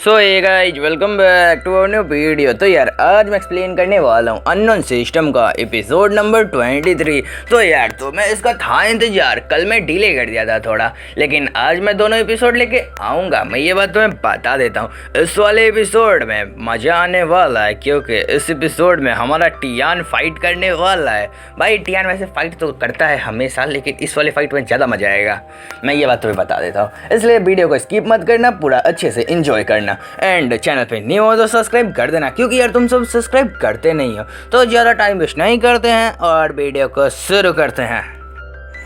सो ये guys welcome back to our new video. तो यार आज मैं एक्सप्लेन करने वाला हूँ अननोन सिस्टम का एपिसोड नंबर 23। तो यार तो मैं इसका था इंतजार, कल मैं डिले कर दिया था थोड़ा, लेकिन आज मैं दोनों एपिसोड लेके आऊँगा। मैं ये बात तुम्हें बता देता हूँ, इस वाले एपिसोड में मज़ा आने वाला है क्योंकि इस एपिसोड में हमारा टियान फाइट करने वाला है। भाई टियान वैसे फाइट तो करता है हमेशा, लेकिन इस वाले फाइट में ज़्यादा मज़ा आएगा। मैं ये बात तुम्हें बता देता हूँ, इसलिए वीडियो को स्किप मत करना, पूरा अच्छे से इंजॉय करना। एंड चैनल पे न्यू हो तो सब्सक्राइब कर देना, क्योंकि यार तुम सब सब्सक्राइब करते नहीं हो। तो ज़्यादा टाइम वेस्ट नहीं करते हैं और वीडियो को शुरू करते हैं।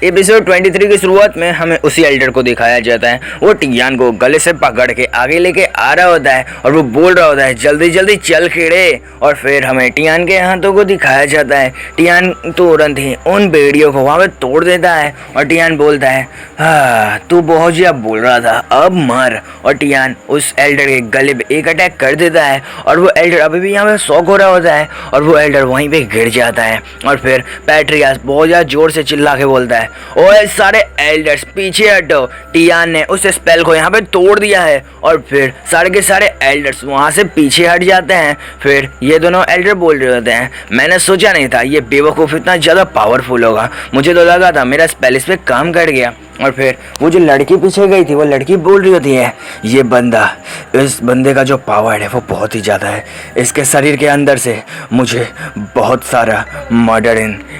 एपिसोड 23 की शुरुआत में हमें उसी एल्डर को दिखाया जाता है। वो टियान को गले से पकड़ के आगे लेके आ रहा होता है और वो बोल रहा होता है जल्दी जल्दी चल खिड़े। और फिर हमें टियान के हाथों को दिखाया जाता है। टियान तुरंत ही उन बेड़ियों को वहाँ पे तोड़ देता है और टियान बोलता है हाँ तू बहुत ज्यादा बोल रहा था, अब मर। और टियान उस एल्डर के गले पे एक अटैक कर देता है और वो एल्डर अभी भी यहाँ पे शॉक हो रहा होता है और वो एल्डर वहीं पे गिर जाता है। और फिर पैट्रियास बहुत ज़्यादा जोर से चिल्ला के बोलता है ओए सारे एल्डर्स पीछे हटो। टियान ने उस स्पेल को यहाँ पे तोड़ दिया है और फिर सारे के सारे एल्डर्स वहाँ से पीछे हट जाते हैं। फिर ये दोनों एल्डर बोल रहे होते हैं मैंने सोचा नहीं था ये बेवकूफ़ इतना ज़्यादा पावरफुल होगा, मुझे तो लगा था मेरा स्पेल इस पे काम कर गया। और फिर वो जो लड़की पीछे गई थी वो लड़की बोल रही होती है ये बंदा, इस बंदे का जो पावर है वो बहुत ही ज़्यादा है, इसके शरीर के अंदर से मुझे बहुत सारा मर्डर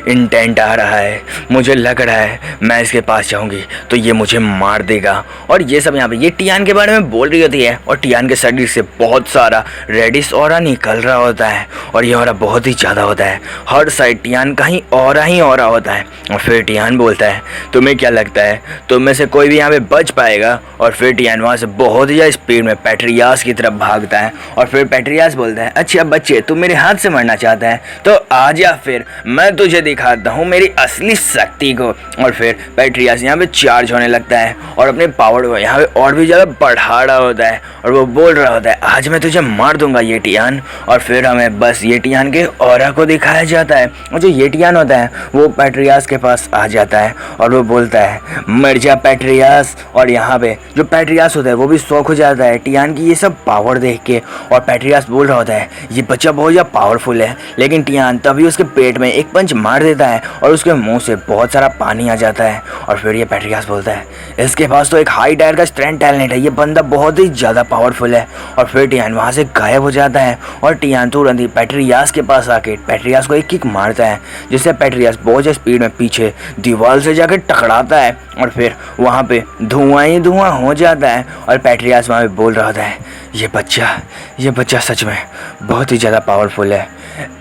इंटेंट आ रहा है, मुझे लग रहा है मैं इसके पास जाऊंगी तो ये मुझे मार देगा। और ये सब यहाँ पे ये टियान के बारे में बोल रही होती है और टियान के शरीर से बहुत सारा रेडिश ऑरा निकल रहा होता है और ये ऑरा बहुत ही ज़्यादा होता है, हर साइड टियान का ही ऑरा होता है। और फिर टियान बोलता है तुम्हें क्या लगता है तुम में से कोई भी यहाँ पे बच पाएगा? और फिर टियान वहाँ से बहुत ही ज़्यादा स्पीड में पैट्रियास की तरफ भागता है और फिर पैट्रियास बोलता है अच्छा बच्चे तू मेरे हाथ से मरना चाहता है तो आजा फिर मैं तुझे दिखाता हूँ मेरी असली शक्ति को। और फिर पैट्रियास यहाँ पे चार्ज होने लगता है और अपने पावर को यहाँ पे और भी ज़्यादा बढ़ा रहा होता है और वो बोल रहा होता है आज मैं तुझे मार दूंगा ये टियान। और फिर हमें बस ये टियान के ऑरा को दिखाया जाता है और जो ये टियान होता है वो पैट्रियास के पास आ जाता है और वो बोलता है मर जा पैट्रियास। और यहाँ पे जो पैट्रियास होता है वो भी शौक हो जाता है टियान की ये सब पावर देख के। और पैट्रियास बोल रहा होता है ये बच्चा बहुत ज़्यादा पावरफुल है, लेकिन टियान तभी उसके पेट में एक पंच मार देता है और उसके मुंह से बहुत सारा पानी आ जाता है। और फिर ये पैट्रियास बोलता है इसके पास तो एक हाई टायर का स्ट्रेंथ टैलेंट है, ये बंदा बहुत ही ज़्यादा पावरफुल है। और फिर टियान वहाँ से गायब हो जाता है और टियान तुरंत ही पैट्रियास के पास आके पैट्रियास को एक किक मारता है जिससे पैट्रियास बहुत ज़्यादा स्पीड में पीछे दीवार से जाकर टकराता है और फिर वहाँ पे धुआं ही धुआं हो जाता है। और पैट्रियास वहाँ पे बोल रहा होता है ये बच्चा सच में बहुत ही ज़्यादा पावरफुल है।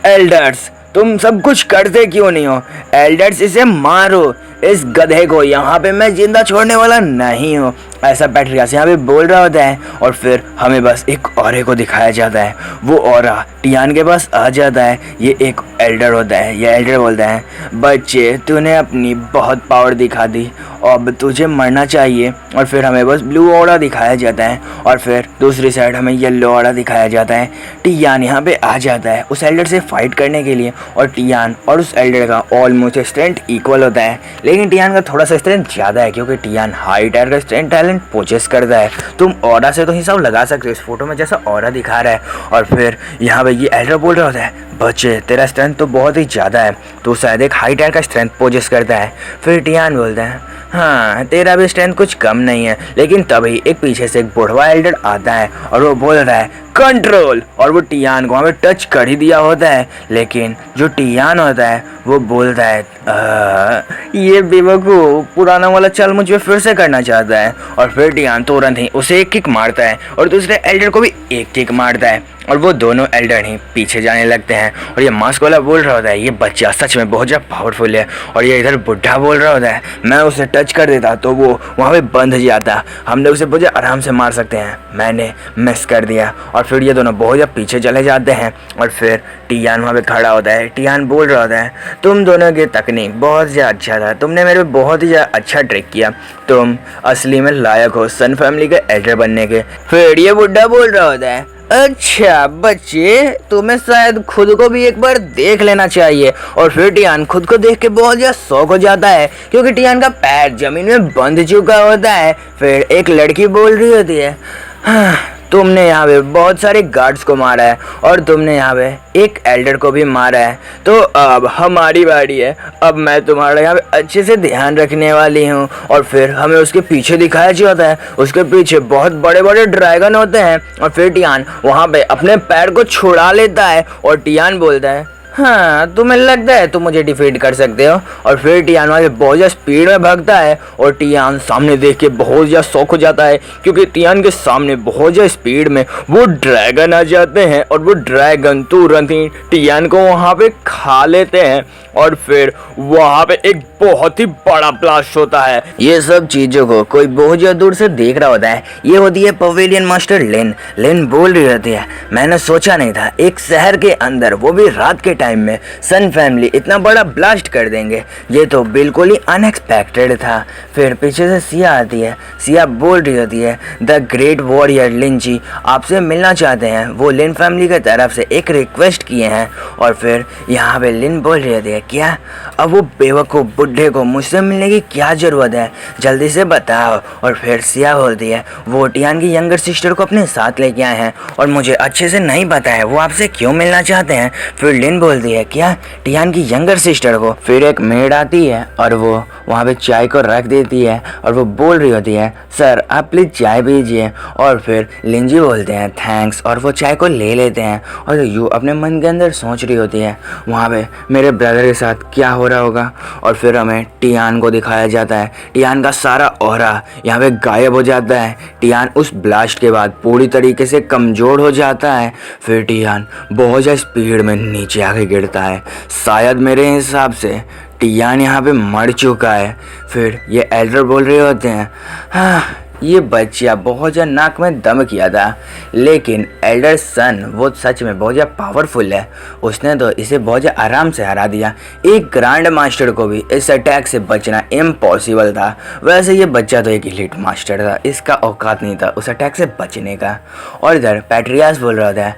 एल्डर्स तुम सब कुछ करते क्यों नहीं हो? एल्डर्स इसे मारो, इस गधे को यहाँ पे मैं जिंदा छोड़ने वाला नहीं हूँ, ऐसा पैट्रियास यहाँ पे बोल रहा होता है। और फिर हमें बस एक औरे को दिखाया जाता है, वो औरा टियान के पास आ जाता है। ये एक एल्डर होता है, ये एल्डर बोलता है बच्चे तूने अपनी बहुत पावर दिखा दी, अब तुझे मरना चाहिए। और फिर हमें बस ब्लू औरा दिखाया जाता है और फिर दूसरी साइड हमें येलो औरा दिखाया जाता है। टियान यहाँ पे आ जाता है उस एल्डर से फाइट करने के लिए और टियान और उस एल्डर का ऑलमोस्ट स्ट्रेंथ इक्वल होता है, लेकिन टियान का थोड़ा सा स्ट्रेंथ ज़्यादा है क्योंकि टियान हाई टायर का स्ट्रेंथ टैलेंट पोजेस करता है। तुम ऑरा से तो हिसाब लगा सकते हो इस फोटो में जैसा ऑरा दिखा रहा है। और फिर यहाँ पे ये एल्डर बोल रहा होता है बच्चे तेरा स्ट्रेंथ तो बहुत ही ज़्यादा है, तो शायद एक हाई टायर का स्ट्रेंथ पोजेस करता है। फिर टियान बोलता है हाँ तेरा भी स्ट्रेंथ कुछ कम नहीं है, लेकिन तभी एक पीछे से एक बुढ़वा एल्डर आता है और वो बोल रहा है कंट्रोल। और वो टियान को वहाँ पे टच कर ही दिया होता है, लेकिन जो टियान होता है वो बोलता है ये बेवकूफ़ पुराना वाला चाल मुझ पे फिर से करना चाहता है। और फिर टियान तुरंत ही उसे एक किक मारता है और दूसरे एल्डर को भी एक किक मारता है और वो दोनों एल्डर ही पीछे जाने लगते हैं। और ये मास्क वाला बोल रहा होता है ये बच्चा सच में बहुत ज़्यादा पावरफुल है। और ये इधर बुढ़ा बोल रहा होता है मैं उसे टच कर देता तो वो वहाँ पे बंध जाता, हम लोग उसे बहुत आराम से मार सकते हैं, मैंने मिस कर दिया। और फिर ये दोनों बहुत ज़्यादा पीछे चले जाते हैं और फिर टियान वहाँ पे खड़ा होता है। टियान बोल रहा होता है तुम दोनों की तकनीक बहुत ज़्यादा अच्छा था, तुमने मेरे पे बहुत ही ज़्यादा अच्छा ट्रिक किया, तुम असली में लायक हो सन फैमिली के एल्डर बनने के। फिर ये बुढ़ा बोल रहा होता है अच्छा बच्चे तुम्हें शायद खुद को भी एक बार देख लेना चाहिए। और फिर टियान खुद को देख के बहुत ज़्यादा शौक हो जाता है क्योंकि टियान का पैर जमीन में बंध चुका होता है। फिर एक लड़की बोल रही होती है तुमने यहाँ पे बहुत सारे गार्ड्स को मारा है और तुमने यहाँ पे एक एल्डर को भी मारा है, तो अब हमारी बारी है। अब मैं तुम्हारा यहाँ पे अच्छे से ध्यान रखने वाली हूँ। और फिर हमें उसके पीछे दिखाया जाता है, उसके पीछे बहुत बड़े बड़े ड्रैगन होते हैं। और फिर टियान वहाँ पे अपने पैर को छुड़ा लेता है और टियान बोलता है, हाँ तुम्हें लगता है तुम मुझे डिफीट कर सकते हो। और फिर टियान वहाँ से बहुत ज़्यादा स्पीड में भागता है और टियान सामने देख के बहुत ज़्यादा शॉक हो जाता है, क्योंकि टियान के सामने बहुत ज़्यादा स्पीड में वो ड्रैगन आ जाते हैं और वो ड्रैगन तुरंत ही टियान को वहाँ पे खा लेते हैं। और फिर वहाँ पे एक बहुत ही बड़ा ब्लास्ट होता है। ये सब चीज़ों को कोई बहुत ज़्यादा दूर से देख रहा होता है। ये होती है पवेलियन मास्टर लिन। लिन बोल रही होती है, मैंने सोचा नहीं था एक शहर के अंदर, वो भी रात के टाइम में, सन फैमिली इतना बड़ा ब्लास्ट कर देंगे। ये तो बिल्कुल ही अनएक्सपेक्टेड था। फिर पीछे से सिया आती है। सिया बोल रही होती है, द ग्रेट वॉरियर लिन जी आपसे मिलना चाहते हैं। वो लिन फैमिली की तरफ से एक रिक्वेस्ट किए हैं। और फिर यहाँ पे लिन बोल रही होती है, क्या अब वो बेवकूफ़ बुढ़े को मुझसे मिलने की क्या ज़रूरत है, जल्दी से बताओ। और फिर सिया बोलती है, वो टियान की यंगर सिस्टर को अपने साथ लेके आए हैं और मुझे अच्छे से नहीं पता है वो आपसे क्यों मिलना चाहते हैं। फिर लिन बोलती है, क्या टियान की यंगर सिस्टर को। फिर एक मेड आती है और वो वहाँ पे चाय को रख देती है और वो बोल रही होती है, सर आप प्लीज़ चाय पीजिए। और फिर लिन जी बोलते हैं, थैंक्स, और वो चाय को ले लेते हैं। और यू अपने मन के अंदर सोच रही होती है, वहाँ पे मेरे ब्रदर के साथ क्या हो रहा होगा। और फिर हमें टियान को दिखाया जाता है। टियान का सारा ऑरा यहाँ पे गायब हो जाता है। टियान उस ब्लास्ट के बाद पूरी तरीके से कमज़ोर हो जाता है। फिर टियान बहुत ज़्यादा स्पीड में नीचे आके गिरता है। शायद मेरे हिसाब से टियान यहाँ पे मर चुका है। फिर ये एल्डर बोल रहे होते हैं, हाँ ये बच्चा बहुत ज़्यादा नाक में दम किया था, लेकिन एल्डर सन वो सच में बहुत ज़्यादा पावरफुल है। उसने तो इसे बहुत ज़्यादा आराम से हरा दिया। एक ग्रैंड मास्टर को भी इस अटैक से बचना इम्पॉसिबल था। वैसे ये बच्चा तो एक एलीट मास्टर था, इसका औकात नहीं था उस अटैक से बचने का। और इधर पैट्रियास बोल रहा था,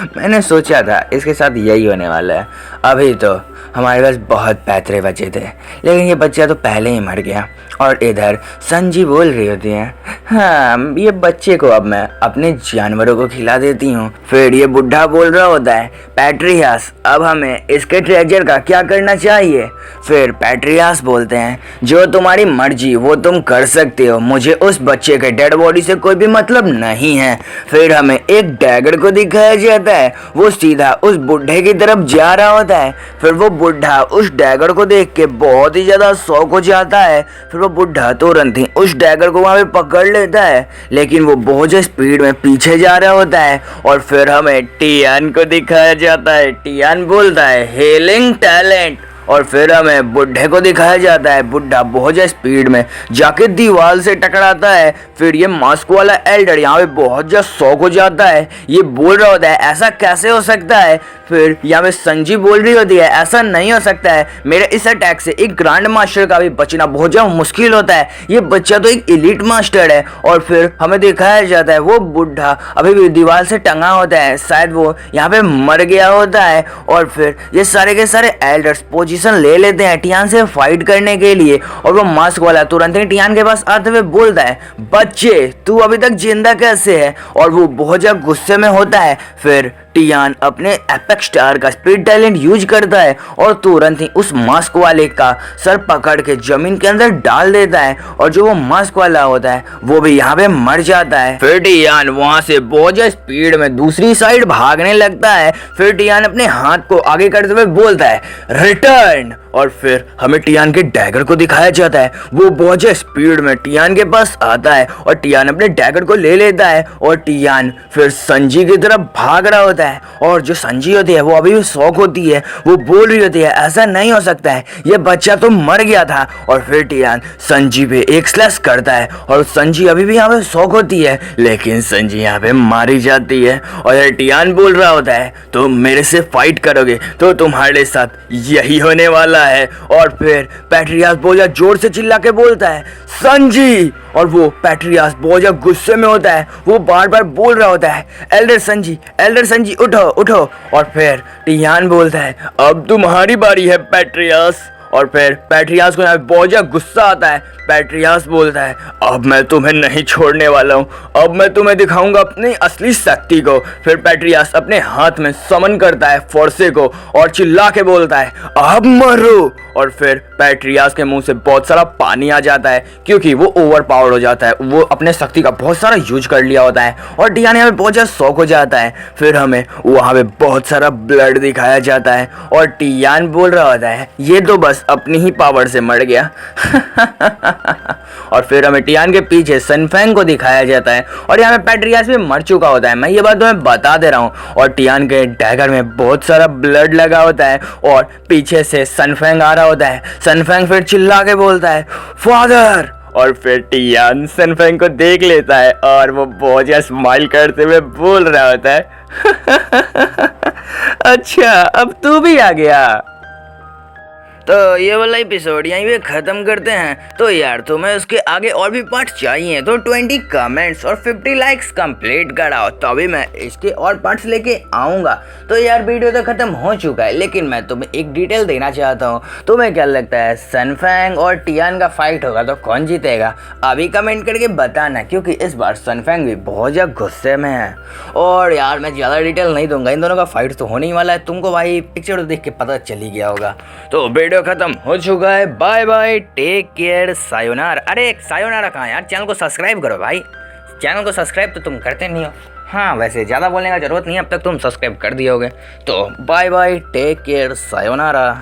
मैंने सोचा था इसके साथ यही होने वाला है। अभी तो हमारे पास बहुत पैतरे बचे थे, लेकिन ये बच्चा तो पहले ही मर गया। और इधर संजी बोल रही होती है, हाँ ये बच्चे को अब मैं अपने जानवरों को खिला देती हूँ। फिर ये बुढ़ा बोल रहा होता है, पैट्रियास अब हमें इसके ट्रेजर का क्या करना चाहिए। फिर पैट्रियास बोलते हैं, जो तुम्हारी मर्जी वो तुम कर सकते हो, मुझे उस बच्चे के डेड बॉडी से कोई भी मतलब नहीं है। फिर हमें एक डैगर को दिखाया जाता है, वो सीधा उस बुढ़े की तरफ जा रहा होता है। फिर वो बुढ़ा उस डैगर को देख के बहुत ही ज़्यादा शौक हो जाता है। फिर वो बुढ़ा तुरंत ही उस डैगर को वहाँ पे पकड़ लेता है, लेकिन वो बहुत ज़्यादा स्पीड में पीछे जा रहा होता है। और फिर हमें टियान को दिखाया जाता है। टियान बोलता है, हेलिंग टैलेंट। और फिर हमें बुढ़े को दिखाया जाता है। बुढ़ा बहुत ज़्यादा स्पीड में जाके दीवार से टकराता है। फिर ये मास्क वाला एल्डर यहाँ पे बहुत ज़्यादा शॉक हो जाता है। ये बोल रहा होता है, ऐसा कैसे हो सकता है। फिर यहाँ पे संजी बोल रही होती है, ऐसा नहीं हो सकता है, मेरे इस अटैक से एक ग्रैंड मास्टर का भी बचना बहुत ज़्यादा मुश्किल होता है, ये बच्चा तो एक एलीट मास्टर है। और फिर हमें दिखाया जाता है वो बुढ़ा अभी भी दीवार से टंगा होता है, शायद वो यहाँ पे मर गया होता है। और फिर ये सारे के सारे एल्डर्स पोजीशन ले लेते हैं टियान से फाइट करने के लिए। और वो मास्क वाला तुरंत ही टियान के पास आते हुए बोलता है, बच्चे तू अभी तक जिंदा कैसे है। और वो बहुत ज़्यादा गुस्से में होता है। फिर टियान अपने एपेक्स स्टार का स्पीड टैलेंट यूज करता है और तुरंत ही उस मास्क वाले का सर पकड़ के जमीन के अंदर डाल देता है। और जो वो मास्क वाला होता है वो भी यहाँ पे मर जाता है। फिर टियान वहां से बहुत ज्यादा स्पीड में दूसरी साइड भागने लगता है। फिर टियान अपने हाथ को आगे करते हुए बोलता है, रिटर्न। और फिर हमें टियान के डैगर को दिखाया जाता है। वो बहुत ज्यादा स्पीड में टियान के पास आता है और टियान अपने डैगर को ले लेता है। और टियान फिर संजी की तरफ भाग रहा होता है। और जो संजी होती है वो अभी भी शौक होती है, वो बोल रही होती है, ऐसा नहीं हो सकता है, ये बच्चा तो मर गया था। और फिर टियान संजी पे एक स्लैश करता है और संजी अभी भी यहाँ पे शौक होती है, लेकिन संजी यहाँ पे मारी जाती है। और टियान बोल रहा होता है, तुम मेरे से फाइट करोगे तो तुम्हारे साथ यही होने वाला है। और फिर पैट्रियास बहुत जोर से चिल्ला के बोलता है, संजी। और वो पैट्रियास बहुत ज्यादा गुस्से में होता है, वो बार बार बोल रहा होता है, एल्डर संजी उठो उठो। और फिर टियान बोलता है, अब तुम्हारी बारी है पैट्रियास। और फिर पैट्रियास को यहाँ पे बहुत ज़्यादा गुस्सा आता है। पैट्रियास बोलता है अब मैं तुम्हें नहीं छोड़ने वाला हूँ, अब मैं तुम्हें दिखाऊंगा अपनी असली शक्ति को। फिर पैट्रियास अपने हाथ में समन करता है फोर्से को और चिल्ला के बोलता है अब मरो। और फिर पैट्रियास के मुंह से बहुत सारा पानी आ जाता है क्योंकि वो ओवर पावर्ड हो जाता है, वो अपने शक्ति का बहुत सारा यूज कर लिया होता है और टियान यहाँ पे बहुत ज़्यादा शौक हो जाता है। फिर हमें वहाँ पे बहुत सारा ब्लड दिखाया जाता है और टियान बोल रहा होता है ये तो बस अपनी ही पावर से मर गया। और फिर हमें टियान के पीछे सनफैंग को दिखाया जाता है और यहाँ पे पैट्रियास भी मर चुका होता है, मैं ये बात तुम्हें बता दे रहा हूँ। और टियान के डैगर में बहुत सारा ब्लड लगा होता है और पीछे से सनफैंग आ रहा होता है। सनफैंग फिर चिल्ला के बोलता है फादर। और फिर टियान सनफैंग को देख लेता है और वो बहुत ज़्यादा स्माइल करते हुए बोल रहा होता है अच्छा अब तू भी आ गया। तो ये वाला एपिसोड यहीं पे ख़त्म करते हैं। तो यार तुम्हें उसके आगे और भी पार्ट चाहिए तो 20 कमेंट्स और 50 लाइक्स कंप्लीट कराओ तभी मैं इसके और पार्ट्स लेके आऊँगा। तो यार वीडियो तो ख़त्म हो चुका है लेकिन मैं तुम्हें एक डिटेल देना चाहता हूँ। तुम्हें क्या लगता है सनफैंग और टियान का फाइट होगा तो कौन जीतेगा? अभी कमेंट करके बताना क्योंकि इस बार सनफैंग भी बहुत ज़्यादा गुस्से में है। और यार मैं ज़्यादा डिटेल नहीं दूंगा, इन दोनों का फाइट तो होने ही वाला है, तुमको भाई पिक्चर देख के पता चल ही गया होगा। तो वीडियो खत्म हो चुका है, बाय बाय, टेक केयर, सायोनारा। अरे सायोनारा कहाँ यार, चैनल को सब्सक्राइब करो भाई, चैनल को सब्सक्राइब तो तुम करते नहीं हो। हाँ वैसे ज़्यादा बोलने का ज़रूरत नहीं है, अब तक तुम सब्सक्राइब कर दिए होगे। तो bye bye, take care, sayonara.